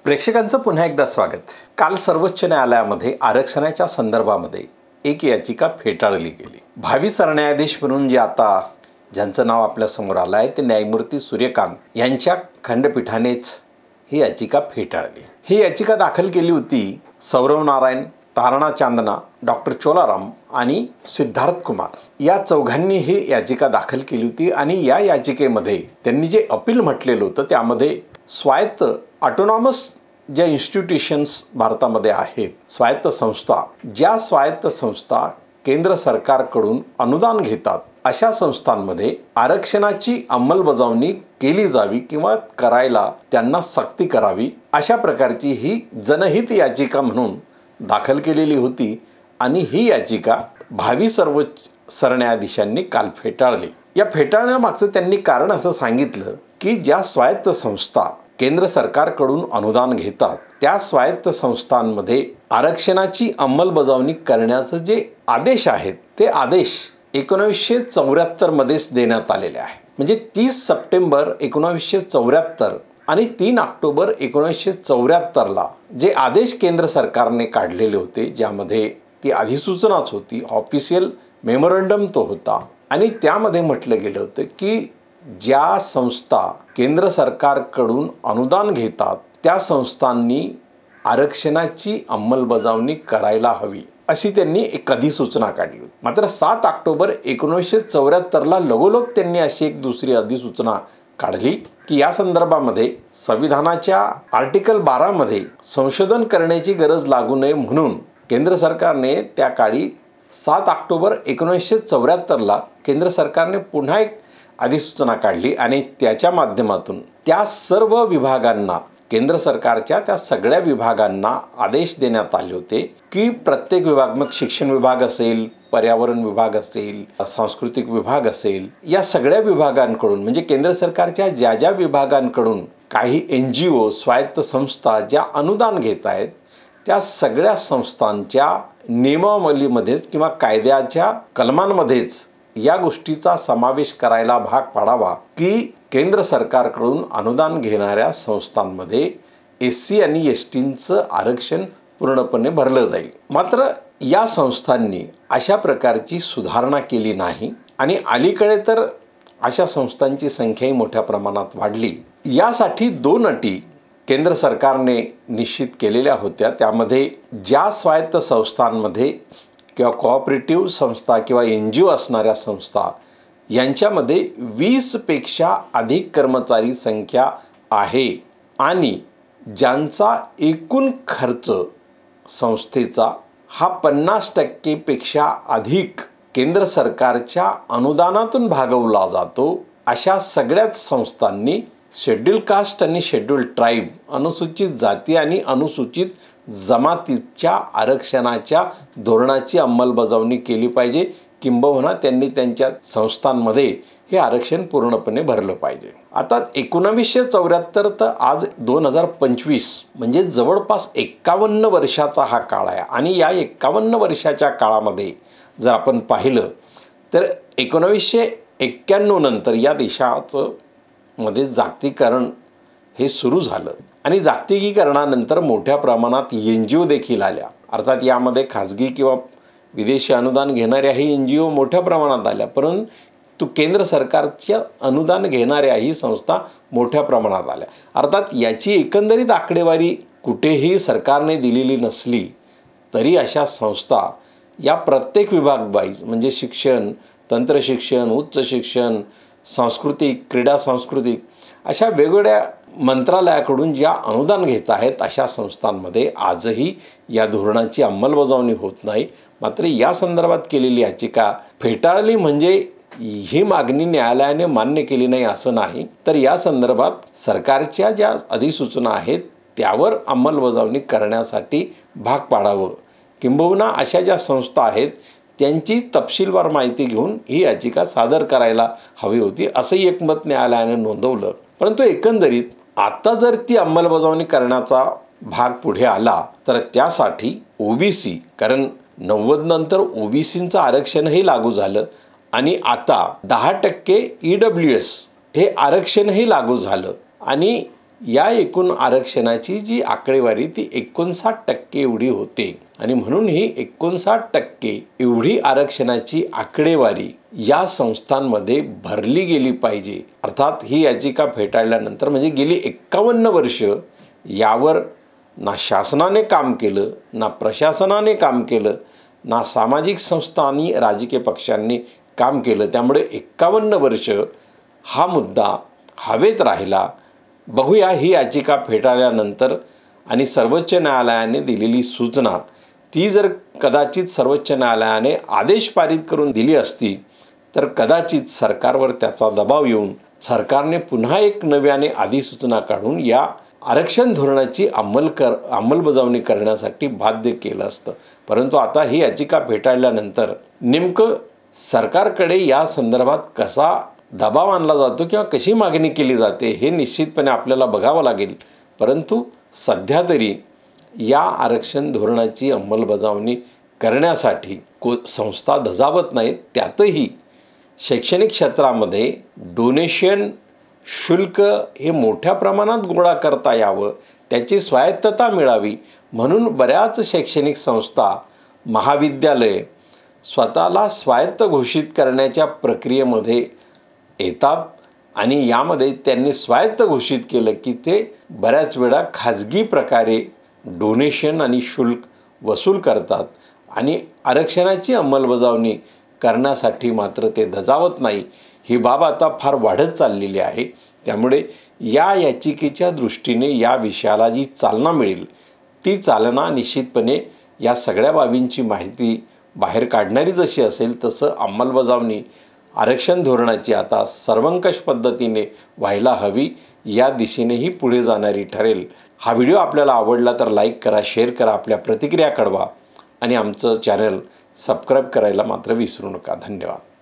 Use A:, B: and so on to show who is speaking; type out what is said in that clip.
A: प्रेक्षकांचं पुन्हा एकदा स्वागत। काल सर्वोच्च न्यायालयामध्ये आरक्षणाच्या संदर्भामध्ये एक याचिका फेटाळली गेली। भावी सरन्यायाधीश म्हणून जे आता ज्यांचं नाव आपल्या समोर आलं आहे ते न्यायमूर्ती सूर्यकांत यांच्या खंडपीठानेच ही याचिका फेटाळली। ही याचिका दाखल केली होती सौरव नारायण, तारणा चांदना, डॉक्टर चोलाराम आणि सिद्धार्थ कुमार या चौघांनी ही याचिका दाखल केली होती। आणि या याचिकेमध्ये त्यांनी जे अपील म्हटलेलं होतं त्यामध्ये स्वायत्त ऑटोनॉमस ज्या इन्स्टिट्यूशन्स भारतामध्ये आहेत, स्वायत्त संस्था, ज्या स्वायत्त संस्था केंद्र सरकारकडून अनुदान घेतात अशा संस्थांमध्ये आरक्षणाची अंमलबजावणी केली जावी किंवा करायला त्यांना सक्ती करावी अशा प्रकारची ही जनहित याचिका म्हणून दाखल केलेली होती। आणि ही याचिका भावी सर्वोच्च सरन्यायाधीशांनी काल फेटाळली। या फेटाळण्यामागचं त्यांनी कारण असं सांगितलं की ज्या स्वायत्त संस्था केंद्र सरकारकडून अनुदान घेतात त्या स्वायत्त संस्थांमध्ये आरक्षणाची अंमलबजावणी करण्याचे जे आदेश आहेत ते आदेश 1974 मध्येच देण्यात आलेले आहे। म्हणजे 30 सप्टेंबर 1974 आणि 3 ऑक्टोबर 1974 ला जे आदेश केंद्र सरकारने काढलेले होते, ज्यामध्ये ती अधिसूचनाच होती, ऑफिशियल मेमोरंडम तो होता। आणि त्यामध्ये म्हटलं गेलं होतं की ज्या संस्था केंद्र सरकारकडून अनुदान घेतात त्या संस्थांनी आरक्षणाची अंमलबजावणी करायला हवी अशी त्यांनी एक अधिसूचना काढली होती। मात्र 7 ऑक्टोबर 1974 ला लगोलग त्यांनी अशी एक दुसरी अधिसूचना काढली की या संदर्भामध्ये संविधानाच्या आर्टिकल 12 मध्ये संशोधन करण्याची गरज लागू नये म्हणून केंद्र सरकारने त्या काळी 7 ऑक्टोबर 1974 ला केंद्र सरकारने पुन्हा एक अधिसूचना काढली आणि त्याच्या माध्यमातून त्या सर्व विभागांना, केंद्र सरकारच्या त्या सगळ्या विभागांना आदेश देण्यात आले होते की प्रत्येक विभाग, मग शिक्षण विभाग असेल, पर्यावरण विभाग असेल, सांस्कृतिक विभाग असेल, या सगळ्या विभागांकडून म्हणजे केंद्र सरकारच्या ज्या ज्या विभागांकडून काही NGO स्वायत्त संस्था ज्या अनुदान घेत आहेत त्या सगळ्या संस्थांच्या नियमावलीमध्येच किंवा कायद्याच्या कलमांमध्येच या गोष्टीचा समावेश करायला भाग पाडावा की केंद्र सरकारकडून अनुदान घेणाऱ्या संस्थांमध्ये SC आणि STचं आरक्षण पूर्णपणे भरलं जाईल। मात्र या संस्थांनी अशा प्रकारची सुधारणा केली नाही आणि अलीकडे तर अशा संस्थांची संख्याही मोठ्या प्रमाणात वाढली। यासाठी 2 अटी केंद्र सरकारने निश्चित केलेल्या होत्या। त्यामध्ये ज्या स्वायत्त संस्थांमध्ये किंवा कोऑपरेटिव्ह संस्था किंवा NGO असणाऱ्या संस्था यांच्यामध्ये 20 पेक्षा अधिक कर्मचारी संख्या आहे आणि ज्यांचा एकूण खर्च संस्थेचा हा 50% पेक्षा अधिक केंद्र सरकारच्या अनुदानातून भागवला जातो, अशा सगळ्याच संस्थांनी शेड्यूल कास्ट आणि शेड्यूल ट्राईब, अनुसूचित जाती आणि अनुसूचित जमातीच्या आरक्षणाच्या धोरणाची अंमलबजावणी केली पाहिजे किंबहुना त्यांनी त्यांच्या संस्थांमध्ये हे आरक्षण पूर्णपणे भरलं पाहिजे। आता 1974 तर आज 2025 म्हणजे जवळपास 51 वर्षाचा हा काळ आहे। आणि या 51 वर्षाच्या काळामध्ये जर आपण पाहिलं तर 1991 नंतर या देशाचं मध्ये जागतिकीकरण हे सुरू झालं आणि जागतिकीकरणानंतर मोठ्या प्रमाणात NGO देखील आल्या। अर्थात यामध्ये खाजगी किंवा विदेशी अनुदान घेणाऱ्याही NGO मोठ्या प्रमाणात आल्या, परंतु केंद्र सरकारच्या अनुदान घेणाऱ्याही संस्था मोठ्या प्रमाणात आल्या। अर्थात याची एकंदरीत आकडेवारी कुठेही सरकारने दिलेली नसली तरी अशा संस्था या प्रत्येक विभाग वाईज म्हणजे शिक्षण, तंत्रशिक्षण, उच्च शिक्षण, सांस्कृतिक, क्रीडा सांस्कृतिक अशा वेगवेगळ्या मंत्रालयाकडून ज्या अनुदान घेत आहेत अशा संस्थांमध्ये आजही या धोरणाची अंमलबजावणी होत नाही। मात्र या संदर्भात केलेली याचिका फेटाळली म्हणजे ही मागणी न्यायालयाने मान्य केली नाही असं नाही, तर या संदर्भात सरकारच्या ज्या अधिसूचना आहेत त्यावर अंमलबजावणी करण्यासाठी भाग पाडावं किंबहुना अशा ज्या संस्था आहेत त्यांची तपशीलवार माहिती घेऊन ही याचिका सादर करायला हवी होती असंही एकमत न्यायालयाने नोंदवलं। परंतु एकंदरीत आता जर ती अंमलबजावणी करण्याचा भाग पुढे आला तर त्यासाठी OBC, कारण 90 नंतर OBCचं आरक्षणही लागू झालं आणि आता 10% EWS हे आरक्षणही लागू झालं आणि या एकूण आरक्षणाची जी आकडेवारी ती 59% एवढी होते आणि म्हणून ही 59% एवढी आरक्षणाची आकडेवारी या संस्थांमध्ये भरली गेली पाहिजे। अर्थात ही याचिका फेटाळल्यानंतर म्हणजे गेली 51 वर्ष यावर ना शासनाने काम केलं, ना प्रशासनाने काम केलं, ना सामाजिक संस्था आणि राजकीय पक्षांनी काम केलं। त्यामुळे 51 वर्ष हा मुद्दा हवेत राहिला। बघूया ही याचिका फेटाळल्यानंतर आणि सर्वोच्च न्यायालयाने दिलेली सूचना ती जर कदाचित सर्वोच्च न्यायालयाने आदेश पारित करून दिली असती तर कदाचित सरकारवर त्याचा दबाव येऊन सरकारने पुन्हा एक नव्याने अधिसूचना काढून या आरक्षण धोरणाची अंमलबजावणी करण्यासाठी बाध्य केलं असतं। परंतु आता ही याचिका फेटाळल्यानंतर नेमकं सरकारकडे या संदर्भात कसा दबाव आणला जातो किंवा कशी मागणी केली जाते हे निश्चितपणे आपल्याला बघावं लागेल। परंतु सध्या तरी या आरक्षण धोरणाची अंमलबजावणी करण्यासाठी संस्था धजावत नाहीत। त्यातही शैक्षणिक क्षेत्रामध्ये डोनेशन शुल्क हे मोठ्या प्रमाणात गोळा करता यावं, त्याची स्वायत्तता मिळावी म्हणून बऱ्याच शैक्षणिक संस्था, महाविद्यालये स्वतःला स्वायत्त घोषित करण्याच्या प्रक्रियेमध्ये येतात आणि यामध्ये त्यांनी स्वायत्त घोषित केलं की ते बऱ्याच वेळा खाजगी प्रकारे डोनेशन आणि शुल्क वसूल करतात आणि आरक्षणाची अंमलबजावणी करण्यासाठी मात्र ते धजावत नाही। ही बाब आता फार वाढत चाललेली आहे। त्यामुळे या याचिकेच्या दृष्टीने या विषयाला जी चालना मिळेल ती चालना निश्चितपणे या सगळ्या बाबींची माहिती बाहेर काढणारी जशी असेल तसं अंमलबजावणी आरक्षण धोरणाची आता सर्वंकष पद्धतीने व्हायला हवी, या दिशेनेही पुढे जाणारी ठरेल। हा व्हिडिओ आपल्याला आवडला तर लाईक करा, शेअर करा, आपल्या प्रतिक्रिया कळवा आणि आमचं चॅनल सबस्क्राईब करायला मात्र विसरू नका। धन्यवाद।